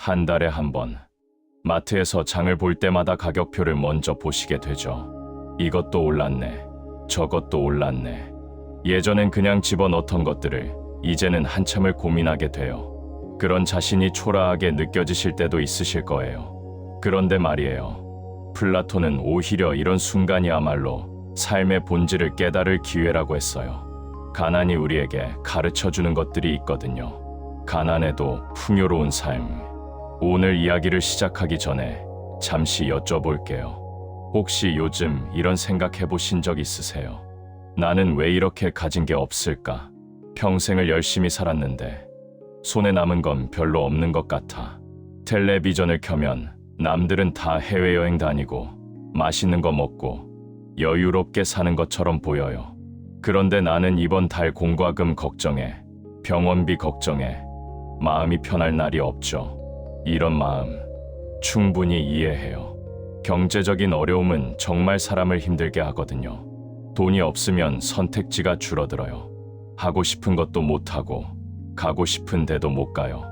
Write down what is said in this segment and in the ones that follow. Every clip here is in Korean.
한 달에 한 번 마트에서 장을 볼 때마다 가격표를 먼저 보시게 되죠. 이것도 올랐네. 저것도 올랐네. 예전엔 그냥 집어넣던 것들을 이제는 한참을 고민하게 돼요. 그런 자신이 초라하게 느껴지실 때도 있으실 거예요. 그런데 말이에요. 플라톤은 오히려 이런 순간이야말로 삶의 본질을 깨달을 기회라고 했어요. 가난이 우리에게 가르쳐주는 것들이 있거든요. 가난해도 풍요로운 삶. 오늘 이야기를 시작하기 전에 잠시 여쭤볼게요. 혹시 요즘 이런 생각 해보신 적 있으세요? 나는 왜 이렇게 가진 게 없을까? 평생을 열심히 살았는데 손에 남은 건 별로 없는 것 같아. 텔레비전을 켜면 남들은 다 해외여행 다니고 맛있는 거 먹고 여유롭게 사는 것처럼 보여요. 그런데 나는 이번 달 공과금 걱정에 병원비 걱정에 마음이 편할 날이 없죠. 이런 마음 충분히 이해해요. 경제적인 어려움은 정말 사람을 힘들게 하거든요. 돈이 없으면 선택지가 줄어들어요. 하고 싶은 것도 못하고 가고 싶은 데도 못 가요.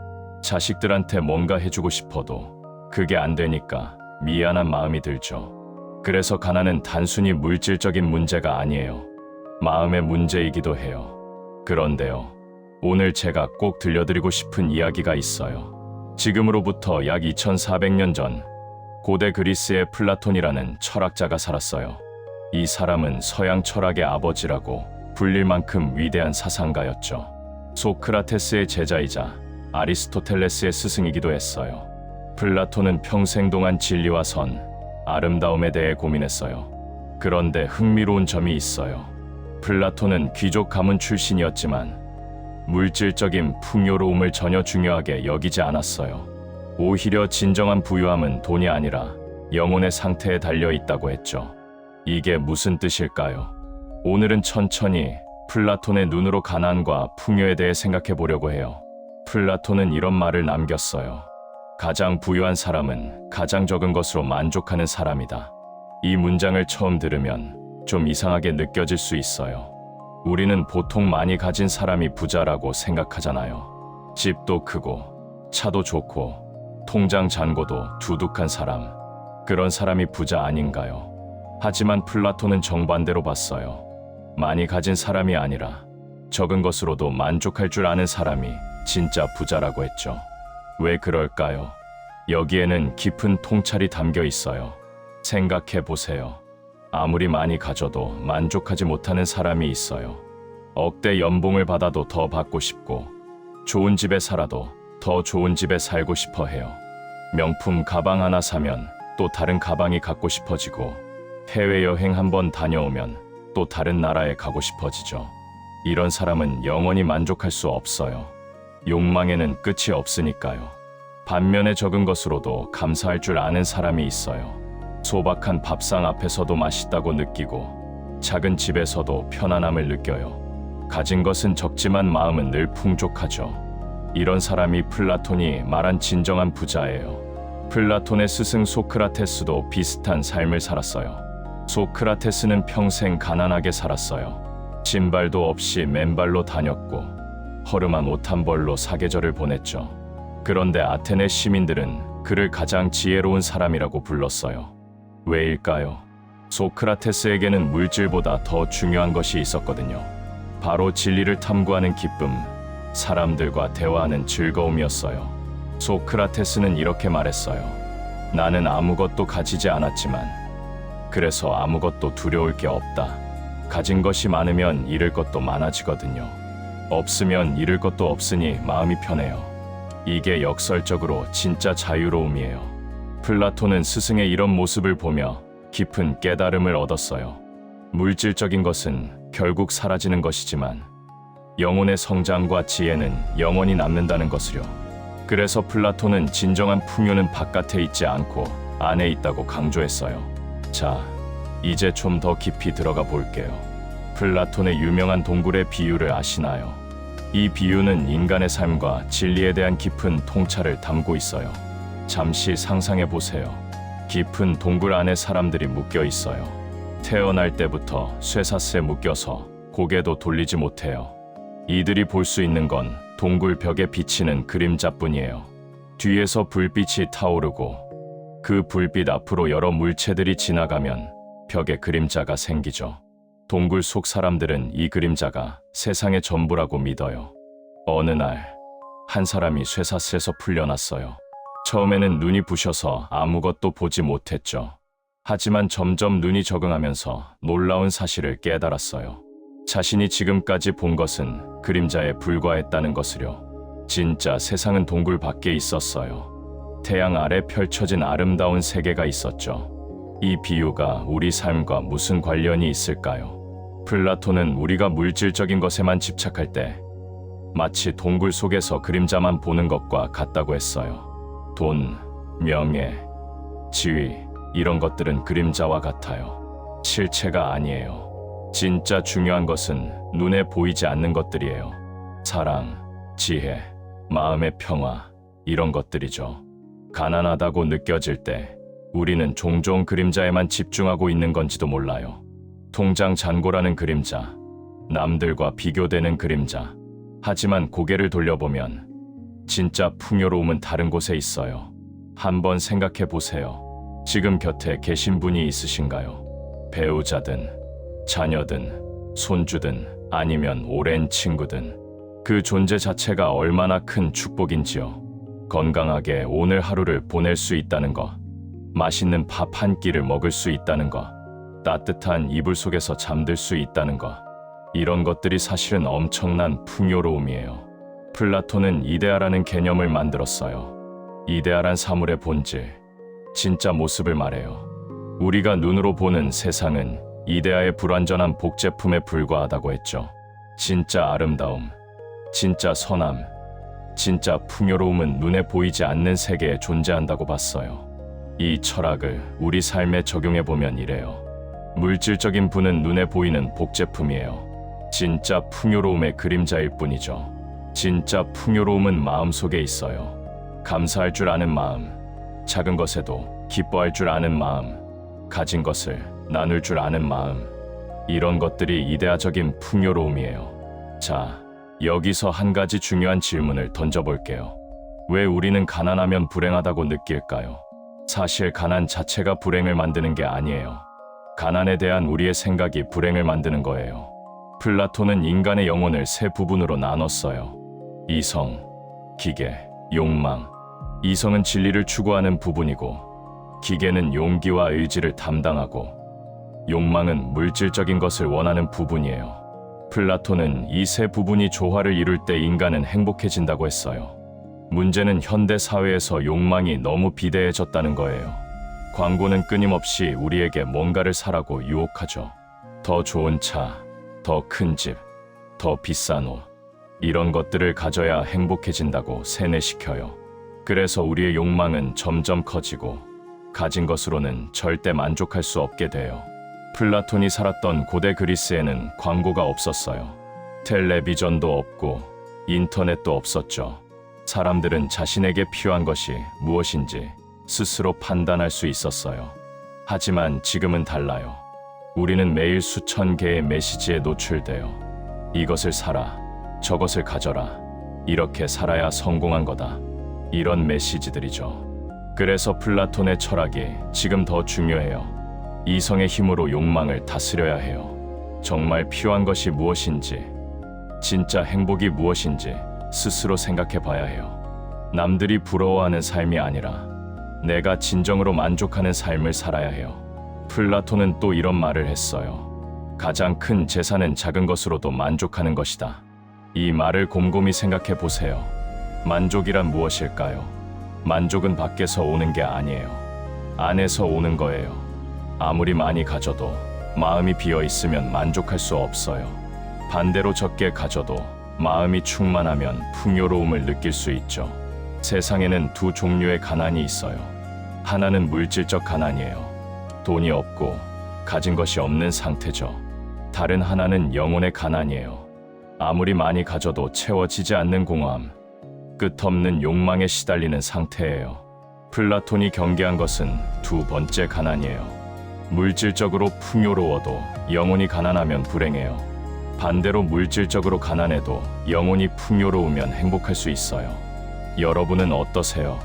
자식들한테 뭔가 해주고 싶어도 그게 안 되니까 미안한 마음이 들죠. 그래서 가난은 단순히 물질적인 문제가 아니에요. 마음의 문제이기도 해요. 그런데요, 오늘 제가 꼭 들려드리고 싶은 이야기가 있어요. 지금으로부터 약 2400년 전 고대 그리스의 플라톤이라는 철학자가 살았어요. 이 사람은 서양 철학의 아버지라고 불릴 만큼 위대한 사상가였죠. 소크라테스의 제자이자 아리스토텔레스의 스승이기도 했어요. 플라톤은 평생 동안 진리와 선, 아름다움에 대해 고민했어요. 그런데 흥미로운 점이 있어요. 플라톤은 귀족 가문 출신이었지만 물질적인 풍요로움을 전혀 중요하게 여기지 않았어요. 오히려 진정한 부유함은 돈이 아니라 영혼의 상태에 달려 있다고 했죠. 이게 무슨 뜻일까요? 오늘은 천천히 플라톤의 눈으로 가난과 풍요에 대해 생각해 보려고 해요. 플라톤은 이런 말을 남겼어요. 가장 부유한 사람은 가장 적은 것으로 만족하는 사람이다. 이 문장을 처음 들으면 좀 이상하게 느껴질 수 있어요. 우리는 보통 많이 가진 사람이 부자라고 생각하잖아요. 집도 크고 차도 좋고 통장 잔고도 두둑한 사람, 그런 사람이 부자 아닌가요? 하지만 플라톤은 정반대로 봤어요. 많이 가진 사람이 아니라 적은 것으로도 만족할 줄 아는 사람이 진짜 부자라고 했죠. 왜 그럴까요? 여기에는 깊은 통찰이 담겨 있어요. 생각해 보세요. 아무리 많이 가져도 만족하지 못하는 사람이 있어요. 억대 연봉을 받아도 더 받고 싶고, 좋은 집에 살아도 더 좋은 집에 살고 싶어 해요. 명품 가방 하나 사면 또 다른 가방이 갖고 싶어지고, 해외여행 한번 다녀오면 또 다른 나라에 가고 싶어지죠. 이런 사람은 영원히 만족할 수 없어요. 욕망에는 끝이 없으니까요. 반면에 적은 것으로도 감사할 줄 아는 사람이 있어요. 소박한 밥상 앞에서도 맛있다고 느끼고 작은 집에서도 편안함을 느껴요. 가진 것은 적지만 마음은 늘 풍족하죠. 이런 사람이 플라톤이 말한 진정한 부자예요. 플라톤의 스승 소크라테스도 비슷한 삶을 살았어요. 소크라테스는 평생 가난하게 살았어요. 신발도 없이 맨발로 다녔고 허름한 옷 한 벌로 사계절을 보냈죠. 그런데 아테네 시민들은 그를 가장 지혜로운 사람이라고 불렀어요. 왜일까요? 소크라테스에게는 물질보다 더 중요한 것이 있었거든요. 바로 진리를 탐구하는 기쁨, 사람들과 대화하는 즐거움이었어요. 소크라테스는 이렇게 말했어요. 나는 아무것도 가지지 않았지만 그래서 아무것도 두려울 게 없다. 가진 것이 많으면 잃을 것도 많아지거든요. 없으면 잃을 것도 없으니 마음이 편해요. 이게 역설적으로 진짜 자유로움이에요. 플라톤은 스승의 이런 모습을 보며 깊은 깨달음을 얻었어요. 물질적인 것은 결국 사라지는 것이지만 영혼의 성장과 지혜는 영원히 남는다는 것을요. 그래서 플라톤은 진정한 풍요는 바깥에 있지 않고 안에 있다고 강조했어요. 자, 이제 좀 더 깊이 들어가 볼게요. 플라톤의 유명한 동굴의 비유를 아시나요? 이 비유는 인간의 삶과 진리에 대한 깊은 통찰을 담고 있어요. 잠시 상상해 보세요. 깊은 동굴 안에 사람들이 묶여 있어요. 태어날 때부터 쇠사슬에 묶여서 고개도 돌리지 못해요. 이들이 볼 수 있는 건 동굴 벽에 비치는 그림자뿐이에요. 뒤에서 불빛이 타오르고 그 불빛 앞으로 여러 물체들이 지나가면 벽에 그림자가 생기죠. 동굴 속 사람들은 이 그림자가 세상의 전부라고 믿어요. 어느 날 한 사람이 쇠사슬에서 풀려났어요. 처음에는 눈이 부셔서 아무것도 보지 못했죠. 하지만 점점 눈이 적응하면서 놀라운 사실을 깨달았어요. 자신이 지금까지 본 것은 그림자에 불과했다는 것을요. 진짜 세상은 동굴 밖에 있었어요. 태양 아래 펼쳐진 아름다운 세계가 있었죠. 이 비유가 우리 삶과 무슨 관련이 있을까요? 플라톤은 우리가 물질적인 것에만 집착할 때 마치 동굴 속에서 그림자만 보는 것과 같다고 했어요. 돈, 명예, 지위, 이런 것들은 그림자와 같아요. 실체가 아니에요. 진짜 중요한 것은 눈에 보이지 않는 것들이에요. 사랑, 지혜, 마음의 평화, 이런 것들이죠. 가난하다고 느껴질 때 우리는 종종 그림자에만 집중하고 있는 건지도 몰라요. 통장 잔고라는 그림자, 남들과 비교되는 그림자. 하지만 고개를 돌려보면 진짜 풍요로움은 다른 곳에 있어요. 한번 생각해 보세요. 지금 곁에 계신 분이 있으신가요? 배우자든, 자녀든, 손주든, 아니면 오랜 친구든. 그 존재 자체가 얼마나 큰 축복인지요. 건강하게 오늘 하루를 보낼 수 있다는 것, 맛있는 밥 한 끼를 먹을 수 있다는 것, 따뜻한 이불 속에서 잠들 수 있다는 것, 이런 것들이 사실은 엄청난 풍요로움이에요. 플라톤은 이데아라는 개념을 만들었어요. 이데아란 사물의 본질, 진짜 모습을 말해요. 우리가 눈으로 보는 세상은 이데아의 불완전한 복제품에 불과하다고 했죠. 진짜 아름다움, 진짜 선함, 진짜 풍요로움은 눈에 보이지 않는 세계에 존재한다고 봤어요. 이 철학을 우리 삶에 적용해보면 이래요. 물질적인 부는 눈에 보이는 복제품이에요. 진짜 풍요로움의 그림자일 뿐이죠. 진짜 풍요로움은 마음속에 있어요. 감사할 줄 아는 마음, 작은 것에도 기뻐할 줄 아는 마음, 가진 것을 나눌 줄 아는 마음, 이런 것들이 이데아적인 풍요로움이에요. 자, 여기서 한 가지 중요한 질문을 던져볼게요. 왜 우리는 가난하면 불행하다고 느낄까요? 사실 가난 자체가 불행을 만드는 게 아니에요. 가난에 대한 우리의 생각이 불행을 만드는 거예요. 플라톤은 인간의 영혼을 세 부분으로 나눴어요. 이성, 기계, 욕망. 이성은 진리를 추구하는 부분이고, 기계는 용기와 의지를 담당하고, 욕망은 물질적인 것을 원하는 부분이에요. 플라톤은 이 세 부분이 조화를 이룰 때 인간은 행복해진다고 했어요. 문제는 현대 사회에서 욕망이 너무 비대해졌다는 거예요. 광고는 끊임없이 우리에게 뭔가를 사라고 유혹하죠. 더 좋은 차, 더 큰 집, 더 비싼 옷, 이런 것들을 가져야 행복해진다고 세뇌시켜요. 그래서 우리의 욕망은 점점 커지고 가진 것으로는 절대 만족할 수 없게 돼요. 플라톤이 살았던 고대 그리스에는 광고가 없었어요. 텔레비전도 없고 인터넷도 없었죠. 사람들은 자신에게 필요한 것이 무엇인지 스스로 판단할 수 있었어요. 하지만 지금은 달라요. 우리는 매일 수천 개의 메시지에 노출돼요. 이것을 사라, 저것을 가져라, 이렇게 살아야 성공한 거다. 이런 메시지들이죠. 그래서 플라톤의 철학이 지금 더 중요해요. 이성의 힘으로 욕망을 다스려야 해요. 정말 필요한 것이 무엇인지, 진짜 행복이 무엇인지 스스로 생각해 봐야 해요. 남들이 부러워하는 삶이 아니라 내가 진정으로 만족하는 삶을 살아야 해요. 플라톤은 또 이런 말을 했어요. 가장 큰 재산은 작은 것으로도 만족하는 것이다. 이 말을 곰곰이 생각해 보세요. 만족이란 무엇일까요? 만족은 밖에서 오는 게 아니에요. 안에서 오는 거예요. 아무리 많이 가져도 마음이 비어 있으면 만족할 수 없어요. 반대로 적게 가져도 마음이 충만하면 풍요로움을 느낄 수 있죠. 세상에는 두 종류의 가난이 있어요. 하나는 물질적 가난이에요. 돈이 없고 가진 것이 없는 상태죠. 다른 하나는 영혼의 가난이에요. 아무리 많이 가져도 채워지지 않는 공허함, 끝없는 욕망에 시달리는 상태예요. 플라톤이 경계한 것은 두 번째 가난이에요. 물질적으로 풍요로워도 영혼이 가난하면 불행해요. 반대로 물질적으로 가난해도 영혼이 풍요로우면 행복할 수 있어요. 여러분은 어떠세요?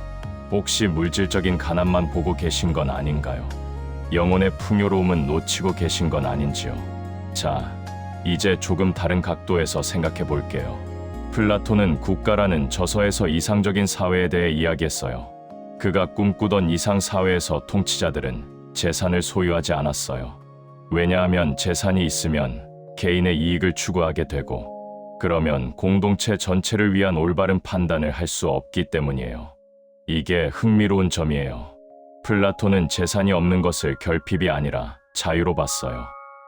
혹시 물질적인 가난만 보고 계신 건 아닌가요? 영혼의 풍요로움은 놓치고 계신 건 아닌지요? 자, 이제 조금 다른 각도에서 생각해 볼게요. 플라톤은 국가라는 저서에서 이상적인 사회에 대해 이야기했어요. 그가 꿈꾸던 이상 사회에서 통치자들은 재산을 소유하지 않았어요. 왜냐하면 재산이 있으면 개인의 이익을 추구하게 되고, 그러면 공동체 전체를 위한 올바른 판단을 할 수 없기 때문이에요. 이게 흥미로운 점이에요. 플라톤은 재산이 없는 것을 결핍이 아니라 자유로 봤어요.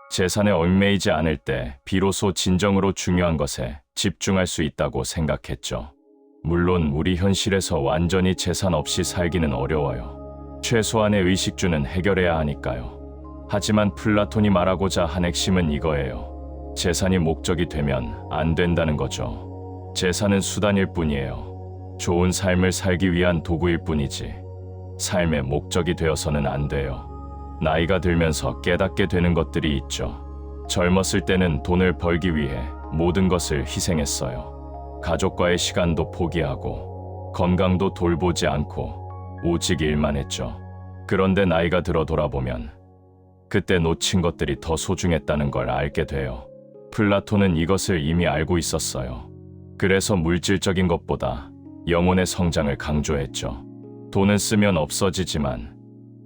재산에 얽매이지 않을 때 비로소 진정으로 중요한 것에 집중할 수 있다고 생각했죠. 물론 우리 현실에서 완전히 재산 없이 살기는 어려워요. 최소한의 의식주는 해결해야 하니까요. 하지만 플라톤이 말하고자 한 핵심은 이거예요. 재산이 목적이 되면 안 된다는 거죠. 재산은 수단일 뿐이에요. 좋은 삶을 살기 위한 도구일 뿐이지 삶의 목적이 되어서는 안 돼요. 나이가 들면서 깨닫게 되는 것들이 있죠. 젊었을 때는 돈을 벌기 위해 모든 것을 희생했어요. 가족과의 시간도 포기하고 건강도 돌보지 않고 오직 일만 했죠. 그런데 나이가 들어 돌아보면 그때 놓친 것들이 더 소중했다는 걸 알게 돼요. 플라톤은 이것을 이미 알고 있었어요. 그래서 물질적인 것보다 영혼의 성장을 강조했죠. 돈은 쓰면 없어지지만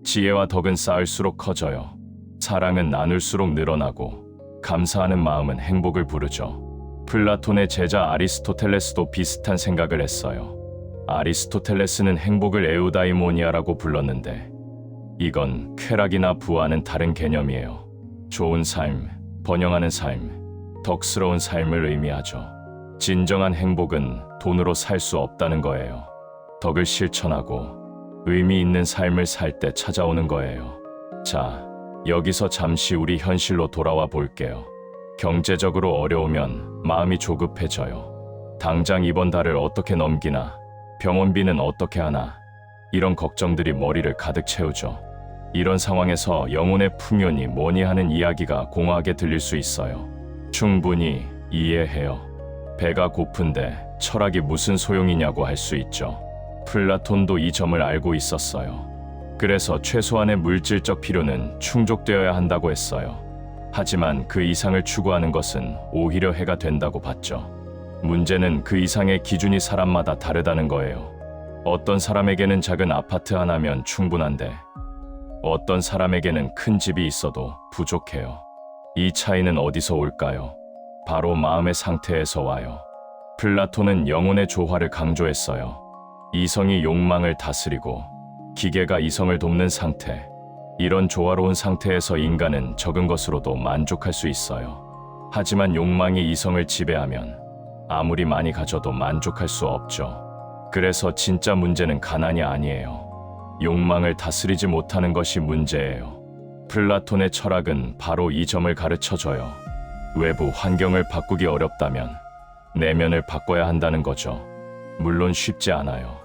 지혜와 덕은 쌓을수록 커져요. 사랑은 나눌수록 늘어나고 감사하는 마음은 행복을 부르죠. 플라톤의 제자 아리스토텔레스도 비슷한 생각을 했어요. 아리스토텔레스는 행복을 에우다이모니아라고 불렀는데 이건 쾌락이나 부와는 다른 개념이에요. 좋은 삶, 번영하는 삶, 덕스러운 삶을 의미하죠. 진정한 행복은 돈으로 살 수 없다는 거예요. 덕을 실천하고 의미 있는 삶을 살 때 찾아오는 거예요. 자, 여기서 잠시 우리 현실로 돌아와 볼게요. 경제적으로 어려우면 마음이 조급해져요. 당장 이번 달을 어떻게 넘기나, 병원비는 어떻게 하나, 이런 걱정들이 머리를 가득 채우죠. 이런 상황에서 영혼의 풍요니 뭐니 하는 이야기가 공허하게 들릴 수 있어요. 충분히 이해해요. 배가 고픈데 철학이 무슨 소용이냐고 할 수 있죠. 플라톤도 이 점을 알고 있었어요. 그래서 최소한의 물질적 필요는 충족되어야 한다고 했어요. 하지만 그 이상을 추구하는 것은 오히려 해가 된다고 봤죠. 문제는 그 이상의 기준이 사람마다 다르다는 거예요. 어떤 사람에게는 작은 아파트 하나면 충분한데 어떤 사람에게는 큰 집이 있어도 부족해요. 이 차이는 어디서 올까요? 바로 마음의 상태에서 와요. 플라톤은 영혼의 조화를 강조했어요. 이성이 욕망을 다스리고 기계가 이성을 돕는 상태. 이런 조화로운 상태에서 인간은 적은 것으로도 만족할 수 있어요. 하지만 욕망이 이성을 지배하면 아무리 많이 가져도 만족할 수 없죠. 그래서 진짜 문제는 가난이 아니에요. 욕망을 다스리지 못하는 것이 문제예요. 플라톤의 철학은 바로 이 점을 가르쳐줘요. 외부 환경을 바꾸기 어렵다면 내면을 바꿔야 한다는 거죠. 물론 쉽지 않아요.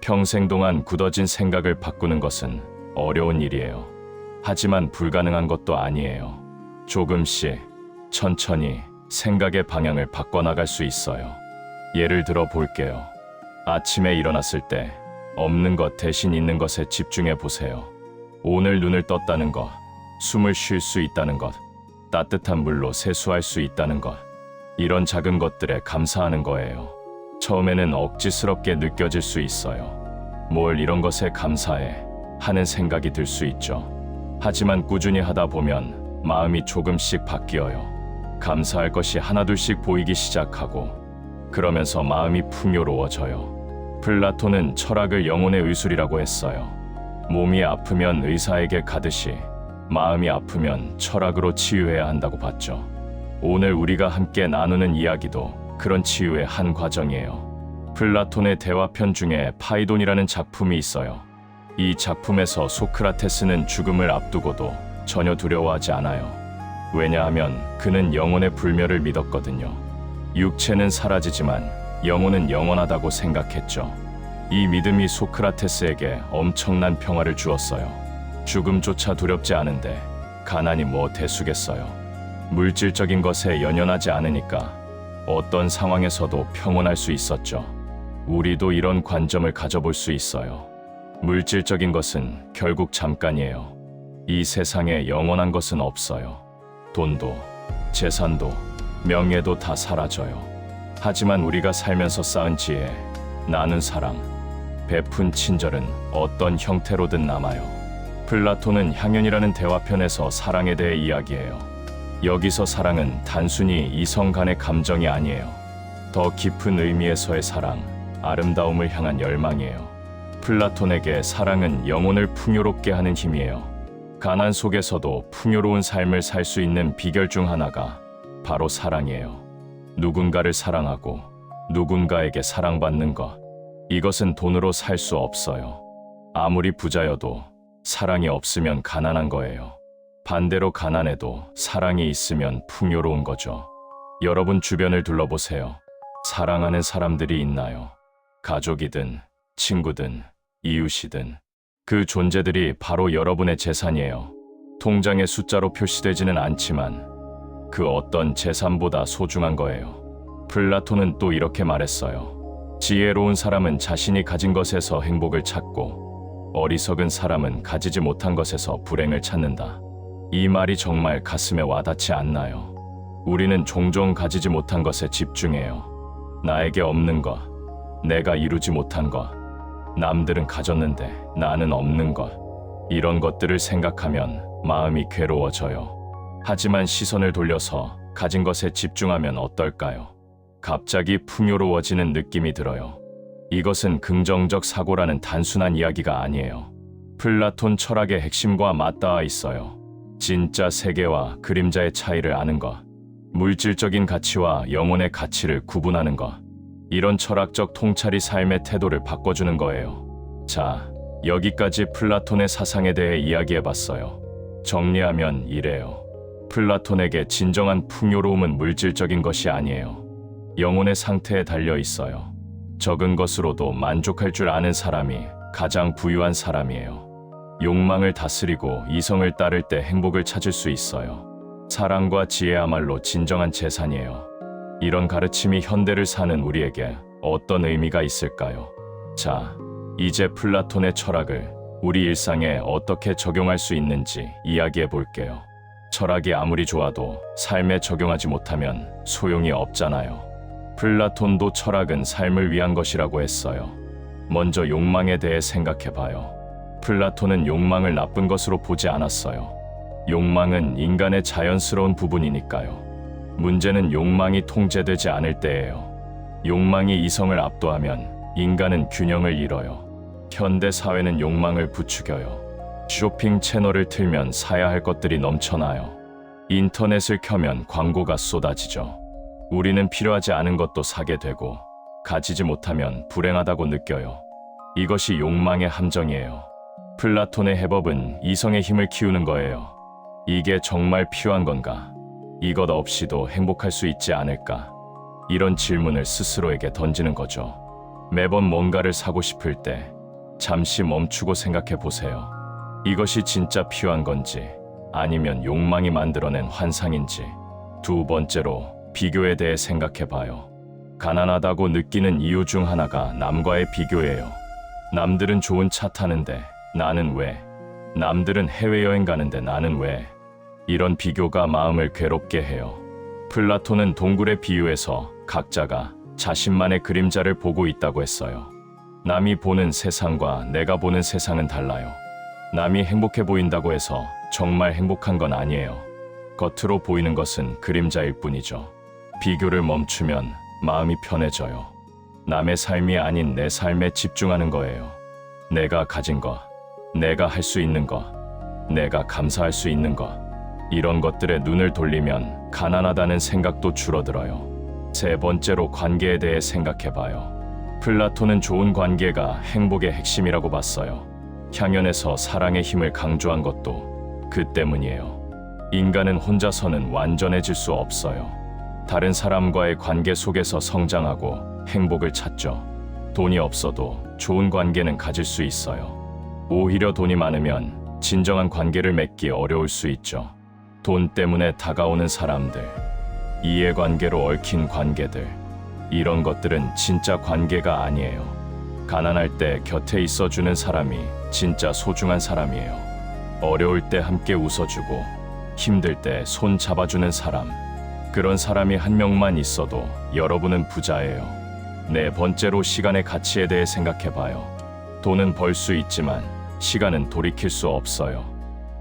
평생 동안 굳어진 생각을 바꾸는 것은 어려운 일이에요. 하지만 불가능한 것도 아니에요. 조금씩, 천천히 생각의 방향을 바꿔나갈 수 있어요. 예를 들어 볼게요. 아침에 일어났을 때 없는 것 대신 있는 것에 집중해 보세요. 오늘 눈을 떴다는 것, 숨을 쉴 수 있다는 것, 따뜻한 물로 세수할 수 있다는 것, 이런 작은 것들에 감사하는 거예요. 처음에는 억지스럽게 느껴질 수 있어요. 뭘 이런 것에 감사해 하는 생각이 들 수 있죠. 하지만 꾸준히 하다 보면 마음이 조금씩 바뀌어요. 감사할 것이 하나둘씩 보이기 시작하고 그러면서 마음이 풍요로워져요. 플라톤은 철학을 영혼의 의술이라고 했어요. 몸이 아프면 의사에게 가듯이 마음이 아프면 철학으로 치유해야 한다고 봤죠. 오늘 우리가 함께 나누는 이야기도 그런 치유의 한 과정이에요. 플라톤의 대화편 중에 파이돈이라는 작품이 있어요. 이 작품에서 소크라테스는 죽음을 앞두고도 전혀 두려워하지 않아요. 왜냐하면 그는 영혼의 불멸을 믿었거든요. 육체는 사라지지만 영혼은 영원하다고 생각했죠. 이 믿음이 소크라테스에게 엄청난 평화를 주었어요. 죽음조차 두렵지 않은데 가난이 뭐 대수겠어요. 물질적인 것에 연연하지 않으니까 어떤 상황에서도 평온할 수 있었죠. 우리도 이런 관점을 가져볼 수 있어요. 물질적인 것은 결국 잠깐이에요. 이 세상에 영원한 것은 없어요. 돈도, 재산도, 명예도 다 사라져요. 하지만 우리가 살면서 쌓은 지혜, 나눈 사랑, 베푼 친절은 어떤 형태로든 남아요. 플라톤은 향연이라는 대화편에서 사랑에 대해 이야기해요. 여기서 사랑은 단순히 이성 간의 감정이 아니에요. 더 깊은 의미에서의 사랑, 아름다움을 향한 열망이에요. 플라톤에게 사랑은 영혼을 풍요롭게 하는 힘이에요. 가난 속에서도 풍요로운 삶을 살 수 있는 비결 중 하나가 바로 사랑이에요. 누군가를 사랑하고 누군가에게 사랑받는 것, 이것은 돈으로 살 수 없어요. 아무리 부자여도 사랑이 없으면 가난한 거예요. 반대로 가난해도 사랑이 있으면 풍요로운 거죠. 여러분 주변을 둘러보세요. 사랑하는 사람들이 있나요? 가족이든 친구든 이웃이든 그 존재들이 바로 여러분의 재산이에요. 통장의 숫자로 표시되지는 않지만 그 어떤 재산보다 소중한 거예요. 플라톤은 또 이렇게 말했어요. 지혜로운 사람은 자신이 가진 것에서 행복을 찾고 어리석은 사람은 가지지 못한 것에서 불행을 찾는다. 이 말이 정말 가슴에 와닿지 않나요? 우리는 종종 가지지 못한 것에 집중해요. 나에게 없는 것, 내가 이루지 못한 것, 남들은 가졌는데 나는 없는 것, 이런 것들을 생각하면 마음이 괴로워져요. 하지만 시선을 돌려서 가진 것에 집중하면 어떨까요? 갑자기 풍요로워지는 느낌이 들어요. 이것은 긍정적 사고라는 단순한 이야기가 아니에요. 플라톤 철학의 핵심과 맞닿아 있어요. 진짜 세계와 그림자의 차이를 아는 것, 물질적인 가치와 영혼의 가치를 구분하는 것, 이런 철학적 통찰이 삶의 태도를 바꿔주는 거예요. 자, 여기까지 플라톤의 사상에 대해 이야기해봤어요. 정리하면 이래요. 플라톤에게 진정한 풍요로움은 물질적인 것이 아니에요. 영혼의 상태에 달려 있어요. 적은 것으로도 만족할 줄 아는 사람이 가장 부유한 사람이에요. 욕망을 다스리고 이성을 따를 때 행복을 찾을 수 있어요. 사랑과 지혜야말로 진정한 재산이에요. 이런 가르침이 현대를 사는 우리에게 어떤 의미가 있을까요? 자, 이제 플라톤의 철학을 우리 일상에 어떻게 적용할 수 있는지 이야기해 볼게요. 철학이 아무리 좋아도 삶에 적용하지 못하면 소용이 없잖아요. 플라톤도 철학은 삶을 위한 것이라고 했어요. 먼저 욕망에 대해 생각해 봐요. 플라톤은 욕망을 나쁜 것으로 보지 않았어요. 욕망은 인간의 자연스러운 부분이니까요. 문제는 욕망이 통제되지 않을 때예요. 욕망이 이성을 압도하면 인간은 균형을 잃어요. 현대 사회는 욕망을 부추겨요. 쇼핑 채널을 틀면 사야 할 것들이 넘쳐나요. 인터넷을 켜면 광고가 쏟아지죠. 우리는 필요하지 않은 것도 사게 되고 가지지 못하면 불행하다고 느껴요. 이것이 욕망의 함정이에요. 플라톤의 해법은 이성의 힘을 키우는 거예요. 이게 정말 필요한 건가? 이것 없이도 행복할 수 있지 않을까? 이런 질문을 스스로에게 던지는 거죠. 매번 뭔가를 사고 싶을 때 잠시 멈추고 생각해 보세요. 이것이 진짜 필요한 건지 아니면 욕망이 만들어낸 환상인지. 두 번째로 비교에 대해 생각해 봐요. 가난하다고 느끼는 이유 중 하나가 남과의 비교예요. 남들은 좋은 차 타는데 나는 왜? 남들은 해외여행 가는데 나는 왜? 이런 비교가 마음을 괴롭게 해요. 플라톤은 동굴의 비유에서 각자가 자신만의 그림자를 보고 있다고 했어요. 남이 보는 세상과 내가 보는 세상은 달라요. 남이 행복해 보인다고 해서 정말 행복한 건 아니에요. 겉으로 보이는 것은 그림자일 뿐이죠. 비교를 멈추면 마음이 편해져요. 남의 삶이 아닌 내 삶에 집중하는 거예요. 내가 가진 것, 내가 할 수 있는 것, 내가 감사할 수 있는 것, 이런 것들에 눈을 돌리면 가난하다는 생각도 줄어들어요. 세 번째로 관계에 대해 생각해봐요. 플라톤은 좋은 관계가 행복의 핵심이라고 봤어요. 향연에서 사랑의 힘을 강조한 것도 그 때문이에요. 인간은 혼자서는 완전해질 수 없어요. 다른 사람과의 관계 속에서 성장하고 행복을 찾죠. 돈이 없어도 좋은 관계는 가질 수 있어요. 오히려 돈이 많으면 진정한 관계를 맺기 어려울 수 있죠. 돈 때문에 다가오는 사람들, 이해관계로 얽힌 관계들, 이런 것들은 진짜 관계가 아니에요. 가난할 때 곁에 있어주는 사람이 진짜 소중한 사람이에요. 어려울 때 함께 웃어주고 힘들 때 손 잡아주는 사람. 그런 사람이 한 명만 있어도 여러분은 부자예요. 네 번째로 시간의 가치에 대해 생각해봐요. 돈은 벌 수 있지만 시간은 돌이킬 수 없어요.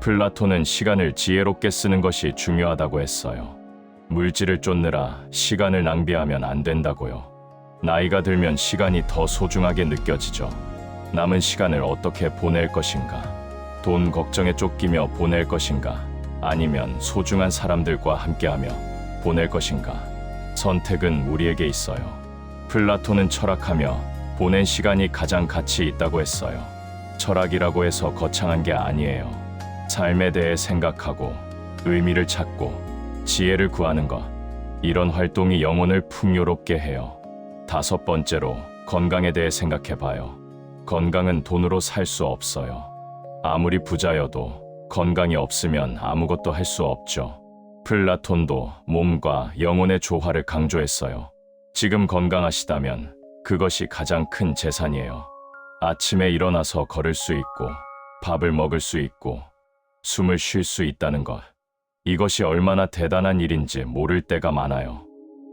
플라톤은 시간을 지혜롭게 쓰는 것이 중요하다고 했어요. 물질을 쫓느라 시간을 낭비하면 안 된다고요. 나이가 들면 시간이 더 소중하게 느껴지죠. 남은 시간을 어떻게 보낼 것인가? 돈 걱정에 쫓기며 보낼 것인가? 아니면 소중한 사람들과 함께하며 보낼 것인가? 선택은 우리에게 있어요. 플라톤은 철학하며 보낸 시간이 가장 가치 있다고 했어요. 철학이라고 해서 거창한 게 아니에요. 삶에 대해 생각하고 의미를 찾고 지혜를 구하는 것. 이런 활동이 영혼을 풍요롭게 해요. 다섯 번째로 건강에 대해 생각해봐요. 건강은 돈으로 살 수 없어요. 아무리 부자여도 건강이 없으면 아무것도 할 수 없죠. 플라톤도 몸과 영혼의 조화를 강조했어요. 지금 건강하시다면 그것이 가장 큰 재산이에요. 아침에 일어나서 걸을 수 있고 밥을 먹을 수 있고 숨을 쉴 수 있다는 것. 이것이 얼마나 대단한 일인지 모를 때가 많아요.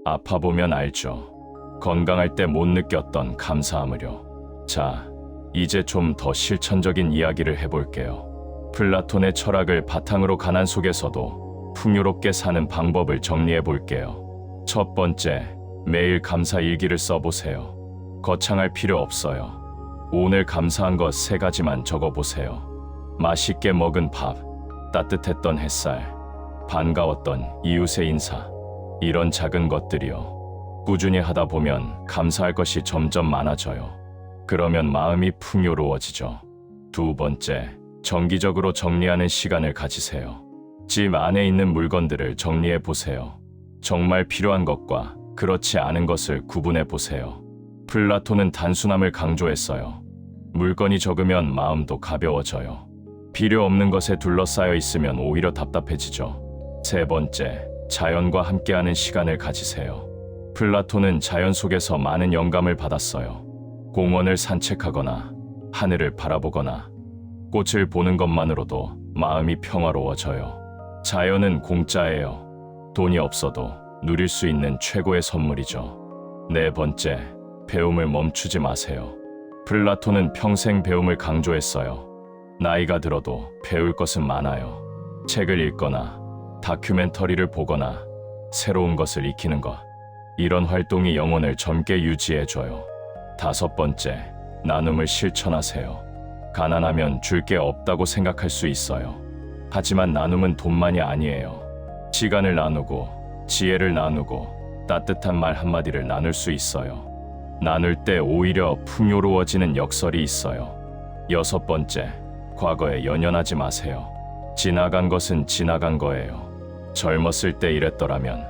아파보면 알죠. 건강할 때 못 느꼈던 감사함을요. 자, 이제 좀 더 실천적인 이야기를 해볼게요. 플라톤의 철학을 바탕으로 가난 속에서도 풍요롭게 사는 방법을 정리해 볼게요. 첫 번째, 매일 감사 일기를 써보세요. 거창할 필요 없어요. 오늘 감사한 것 3가지만 적어보세요. 맛있게 먹은 밥, 따뜻했던 햇살, 반가웠던 이웃의 인사. 이런 작은 것들이요. 꾸준히 하다 보면 감사할 것이 점점 많아져요. 그러면 마음이 풍요로워지죠. 두 번째, 정기적으로 정리하는 시간을 가지세요. 집 안에 있는 물건들을 정리해 보세요. 정말 필요한 것과 그렇지 않은 것을 구분해 보세요. 플라톤은 단순함을 강조했어요. 물건이 적으면 마음도 가벼워져요. 필요 없는 것에 둘러싸여 있으면 오히려 답답해지죠. 세 번째, 자연과 함께하는 시간을 가지세요. 플라톤은 자연 속에서 많은 영감을 받았어요. 공원을 산책하거나 하늘을 바라보거나 꽃을 보는 것만으로도 마음이 평화로워져요. 자연은 공짜예요. 돈이 없어도 누릴 수 있는 최고의 선물이죠. 네 번째, 배움을 멈추지 마세요. 플라톤은 평생 배움을 강조했어요. 나이가 들어도 배울 것은 많아요. 책을 읽거나 다큐멘터리를 보거나 새로운 것을 익히는 것. 이런 활동이 영혼을 젊게 유지해줘요. 다섯 번째, 나눔을 실천하세요. 가난하면 줄 게 없다고 생각할 수 있어요. 하지만 나눔은 돈만이 아니에요. 시간을 나누고 지혜를 나누고 따뜻한 말 한마디를 나눌 수 있어요. 나눌 때 오히려 풍요로워지는 역설이 있어요. 여섯 번째, 과거에 연연하지 마세요. 지나간 것은 지나간 거예요. 젊었을 때 이랬더라면,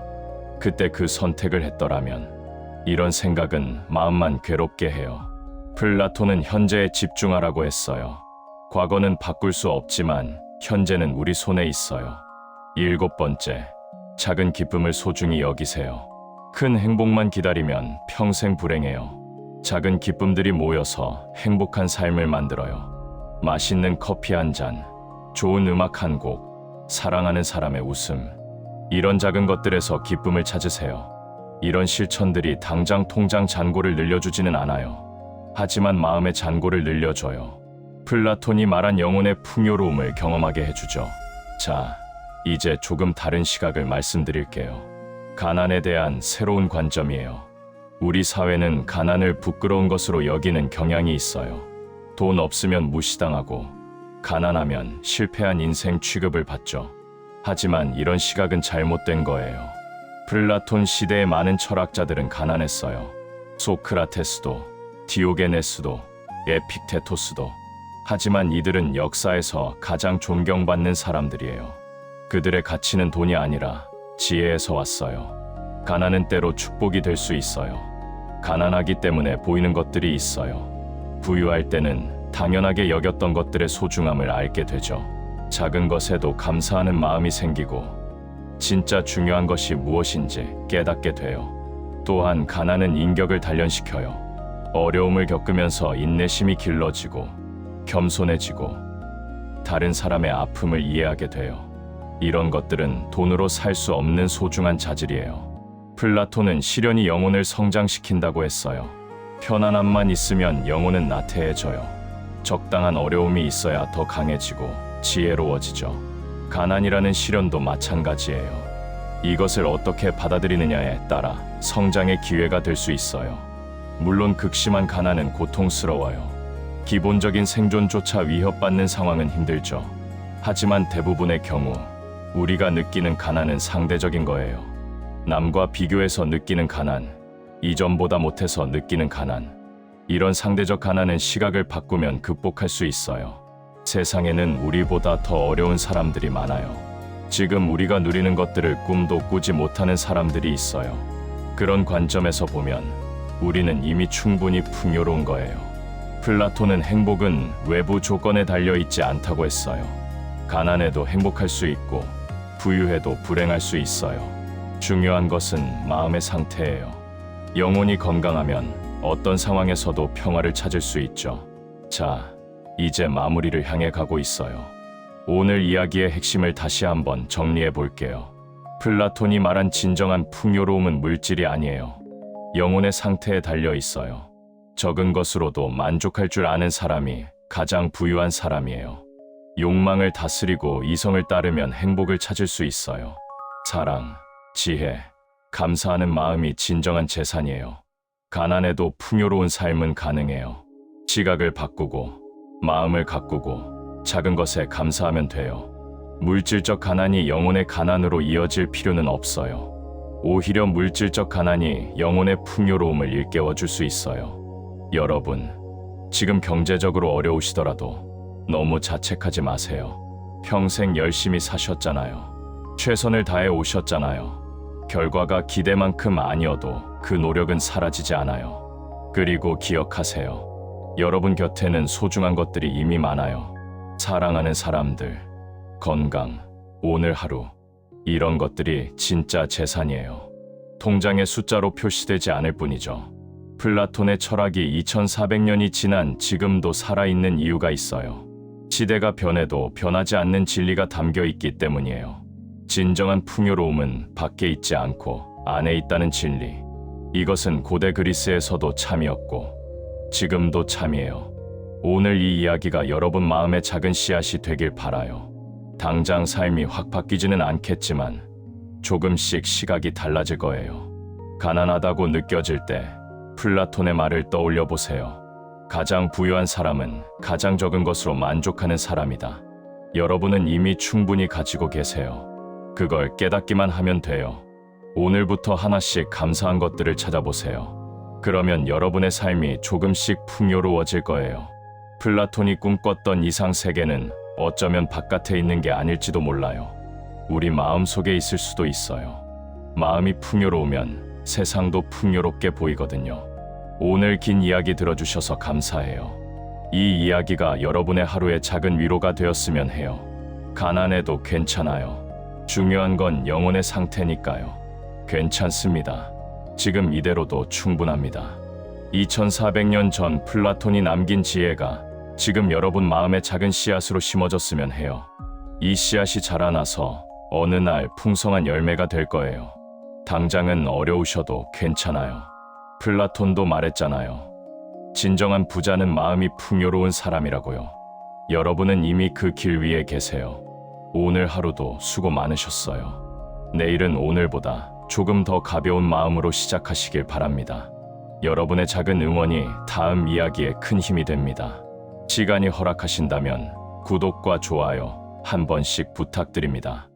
그때 그 선택을 했더라면. 이런 생각은 마음만 괴롭게 해요. 플라톤은 현재에 집중하라고 했어요. 과거는 바꿀 수 없지만 현재는 우리 손에 있어요. 일곱 번째, 작은 기쁨을 소중히 여기세요. 큰 행복만 기다리면 평생 불행해요. 작은 기쁨들이 모여서 행복한 삶을 만들어요. 맛있는 커피 한 잔, 좋은 음악 한 곡, 사랑하는 사람의 웃음. 이런 작은 것들에서 기쁨을 찾으세요. 이런 실천들이 당장 통장 잔고를 늘려주지는 않아요. 하지만 마음의 잔고를 늘려줘요. 플라톤이 말한 영혼의 풍요로움을 경험하게 해주죠. 자, 이제 조금 다른 시각을 말씀드릴게요. 가난에 대한 새로운 관점이에요. 우리 사회는 가난을 부끄러운 것으로 여기는 경향이 있어요. 돈 없으면 무시당하고 가난하면 실패한 인생 취급을 받죠. 하지만 이런 시각은 잘못된 거예요. 플라톤 시대의 많은 철학자들은 가난했어요. 소크라테스도, 디오게네스도, 에픽테토스도. 하지만 이들은 역사에서 가장 존경받는 사람들이에요. 그들의 가치는 돈이 아니라 지혜에서 왔어요. 가난은 때로 축복이 될 수 있어요. 가난하기 때문에 보이는 것들이 있어요. 부유할 때는 당연하게 여겼던 것들의 소중함을 알게 되죠. 작은 것에도 감사하는 마음이 생기고 진짜 중요한 것이 무엇인지 깨닫게 돼요. 또한 가난은 인격을 단련시켜요. 어려움을 겪으면서 인내심이 길러지고 겸손해지고 다른 사람의 아픔을 이해하게 돼요. 이런 것들은 돈으로 살 수 없는 소중한 자질이에요. 플라톤은 시련이 영혼을 성장시킨다고 했어요. 편안함만 있으면 영혼은 나태해져요. 적당한 어려움이 있어야 더 강해지고 지혜로워지죠. 가난이라는 시련도 마찬가지예요. 이것을 어떻게 받아들이느냐에 따라 성장의 기회가 될 수 있어요. 물론 극심한 가난은 고통스러워요. 기본적인 생존조차 위협받는 상황은 힘들죠. 하지만 대부분의 경우 우리가 느끼는 가난은 상대적인 거예요. 남과 비교해서 느끼는 가난, 이전보다 못해서 느끼는 가난. 이런 상대적 가난은 시각을 바꾸면 극복할 수 있어요. 세상에는 우리보다 더 어려운 사람들이 많아요. 지금 우리가 누리는 것들을 꿈도 꾸지 못하는 사람들이 있어요. 그런 관점에서 보면 우리는 이미 충분히 풍요로운 거예요. 플라톤은 행복은 외부 조건에 달려 있지 않다고 했어요. 가난해도 행복할 수 있고 부유해도 불행할 수 있어요. 중요한 것은 마음의 상태예요. 영혼이 건강하면 어떤 상황에서도 평화를 찾을 수 있죠. 자, 이제 마무리를 향해 가고 있어요. 오늘 이야기의 핵심을 다시 한번 정리해 볼게요. 플라톤이 말한 진정한 풍요로움은 물질이 아니에요. 영혼의 상태에 달려 있어요. 적은 것으로도 만족할 줄 아는 사람이 가장 부유한 사람이에요. 욕망을 다스리고 이성을 따르면 행복을 찾을 수 있어요. 사랑, 지혜, 감사하는 마음이 진정한 재산이에요. 가난해도 풍요로운 삶은 가능해요. 시각을 바꾸고 마음을 가꾸고 작은 것에 감사하면 돼요. 물질적 가난이 영혼의 가난으로 이어질 필요는 없어요. 오히려 물질적 가난이 영혼의 풍요로움을 일깨워 줄 수 있어요. 여러분, 지금 경제적으로 어려우시더라도 너무 자책하지 마세요. 평생 열심히 사셨잖아요. 최선을 다해 오셨잖아요. 결과가 기대만큼 아니어도 그 노력은 사라지지 않아요. 그리고 기억하세요. 여러분 곁에는 소중한 것들이 이미 많아요. 사랑하는 사람들, 건강, 오늘 하루. 이런 것들이 진짜 재산이에요. 통장의 숫자로 표시되지 않을 뿐이죠. 플라톤의 철학이 2400년이 지난 지금도 살아있는 이유가 있어요. 시대가 변해도 변하지 않는 진리가 담겨 있기 때문이에요. 진정한 풍요로움은 밖에 있지 않고 안에 있다는 진리. 이것은 고대 그리스에서도 참이었고 지금도 참이에요. 오늘 이 이야기가 여러분 마음의 작은 씨앗이 되길 바라요. 당장 삶이 확 바뀌지는 않겠지만 조금씩 시각이 달라질 거예요. 가난하다고 느껴질 때 플라톤의 말을 떠올려 보세요. 가장 부유한 사람은 가장 적은 것으로 만족하는 사람이다. 여러분은 이미 충분히 가지고 계세요. 그걸 깨닫기만 하면 돼요. 오늘부터 하나씩 감사한 것들을 찾아보세요. 그러면 여러분의 삶이 조금씩 풍요로워질 거예요. 플라톤이 꿈꿨던 이상 세계는 어쩌면 바깥에 있는 게 아닐지도 몰라요. 우리 마음 속에 있을 수도 있어요. 마음이 풍요로우면 세상도 풍요롭게 보이거든요. 오늘 긴 이야기 들어주셔서 감사해요. 이 이야기가 여러분의 하루에 작은 위로가 되었으면 해요. 가난해도 괜찮아요. 중요한 건 영혼의 상태니까요. 괜찮습니다. 지금 이대로도 충분합니다. 2400년 전 플라톤이 남긴 지혜가 지금 여러분 마음의 작은 씨앗으로 심어졌으면 해요. 이 씨앗이 자라나서 어느 날 풍성한 열매가 될 거예요. 당장은 어려우셔도 괜찮아요. 플라톤도 말했잖아요. 진정한 부자는 마음이 풍요로운 사람이라고요. 여러분은 이미 그 길 위에 계세요. 오늘 하루도 수고 많으셨어요. 내일은 오늘보다 조금 더 가벼운 마음으로 시작하시길 바랍니다. 여러분의 작은 응원이 다음 이야기에 큰 힘이 됩니다. 시간이 허락하신다면 구독과 좋아요 한 번씩 부탁드립니다.